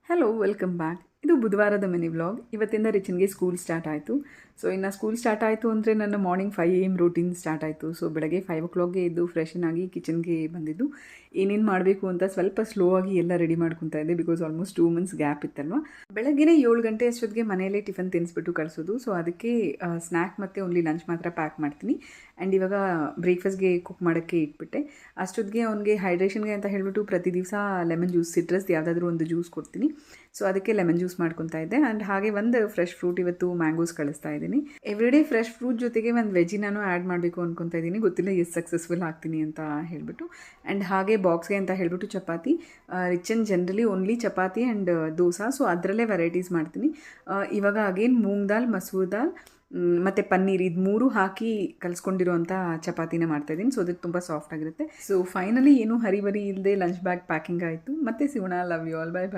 Hello welcome back. ಇದು ಬುಧವಾರದ mini vlog. ಇವತ್ತಿಂದ ರಿಚನ್ಗೆ school start ಆಯಿತು. ಸೊ ಇನ್ನು ಸ್ಕೂಲ್ ಸ್ಟಾರ್ಟ್ ಆಯಿತು ಅಂದರೆ ನನ್ನ ಮಾರ್ನಿಂಗ್ 5 AM ರೂಟೀನ್ ಸ್ಟಾರ್ಟ್ ಆಯಿತು. ಸೊ ಬೆಳಗ್ಗೆ 5 o'clockಗೆ ಎದ್ದು ಫ್ರೆಶನ್ ಆಗಿ ಕಿಚನ್ಗೆ ಬಂದಿದ್ದು ಏನೇನು ಮಾಡಬೇಕು ಅಂತ ಸ್ವಲ್ಪ ಸ್ಲೋ ಆಗಿ ಎಲ್ಲ ರೆಡಿ ಮಾಡ್ಕೊತಾ ಇದ್ದೆ. ಬಿಕಾಸ್ ಆಲ್ಮೋಸ್ಟ್ 2 months ಗ್ಯಾಪ್ ಇತ್ತಲ್ವ. ಬೆಳಗ್ಗೆನೇ 7 ಗಂಟೆ ಅಷ್ಟೊತ್ತಿಗೆ ಮನೆಯಲ್ಲೇ ಟಿಫನ್ ತಿನ್ನಿಸ್ಬಿಟ್ಟು ಕಳಿಸೋದು. ಸೊ ಅದಕ್ಕೆ ಸ್ನ್ಯಾಕ್ ಮತ್ತು ಓನ್ಲಿ ಲಂಚ್ ಮಾತ್ರ ಪ್ಯಾಕ್ ಮಾಡ್ತೀನಿ. ಆ್ಯಂಡ್ ಇವಾಗ ಬ್ರೇಕ್ಫಾಸ್ಟ್ಗೆ ಕುಕ್ ಮಾಡೋಕ್ಕೆ ಇಟ್ಬಿಟ್ಟೆ. ಅಷ್ಟೊತ್ತಿಗೆ ಅವ್ನಿಗೆ ಹೈಡ್ರೇಷನ್ಗೆ ಅಂತ ಹೇಳ್ಬಿಟ್ಟು ಪ್ರತಿ ದಿವಸ ಲೆಮನ್ ಜ್ಯೂಸ್, ಸಿಟ್ರಸ್ ಯಾವುದಾದ್ರೂ ಒಂದು ಜ್ಯೂಸ್ ಕೊಡ್ತೀನಿ. ಸೊ ಅದಕ್ಕೆ ಲೆಮನ್ ಜ್ಯೂಸ್ ಮಾಡ್ಕೊತಾ ಇದ್ದೆ. ಆ್ಯಂಡ್ ಹಾಗೆ ಒಂದು ಫ್ರೆಶ್ ಫ್ರೂಟ್, ಇವತ್ತು ಮ್ಯಾಂಗೋಸ್ ಕಳಿಸ್ತಾ ಇದ್ದೀನಿ. ಎವ್ರಿಡೇ ಫ್ರೆಶ್ ಫ್ರೂಟ್ ಜೊತೆಗೆ ಒಂದು ವೆಜಿ ನಾನು ಆ್ಯಡ್ ಮಾಡಬೇಕು ಅಂದ್ಕೊತಾ ಇದ್ದೀನಿ. ಗೊತ್ತಿಲ್ಲ ಎಷ್ಟು ಸಕ್ಸಸ್ಫುಲ್ ಆಗ್ತೀನಿ ಅಂತ ಹೇಳ್ಬಿಟ್ಟು. ಆ್ಯಂಡ್ ಹಾಗೆ ಬಾಕ್ಸ್ಗೆ ಅಂತ ಹೇಳ್ಬಿಟ್ಟು ಚಪಾತಿ. ರಿಚನ್ ಜನರಲಿ ಓನ್ಲಿ ಚಪಾತಿ ಆ್ಯಂಡ್ ದೋಸೆ. ಸೊ ಅದರಲ್ಲೇ ವೆರೈಟೀಸ್ ಮಾಡ್ತೀನಿ. ಇವಾಗ ಅಗೇನ್ ಮೂಂಗ್ ದಾಲ್, ಮಸೂರ್ ದಾಲ್ ಮತ್ತು ಪನ್ನೀರ್, ಇದು 3 ಹಾಕಿ ಕಲಿಸ್ಕೊಂಡಿರೋಂಥ ಚಪಾತಿನ ಮಾಡ್ತಾಯಿದ್ದೀನಿ. ಸೊ ಅದಕ್ಕೆ ತುಂಬ ಸಾಫ್ಟ್ ಆಗಿರುತ್ತೆ. ಸೊ ಫೈನಲಿ ಏನು ಹರಿಬರಿ ಇಲ್ಲದೆ ಲಂಚ್ ಬ್ಯಾಗ್ ಪ್ಯಾಕಿಂಗ್ ಆಯಿತು. ಮತ್ತೆ ಸಿಗೋಣ. Love you all. Bye by.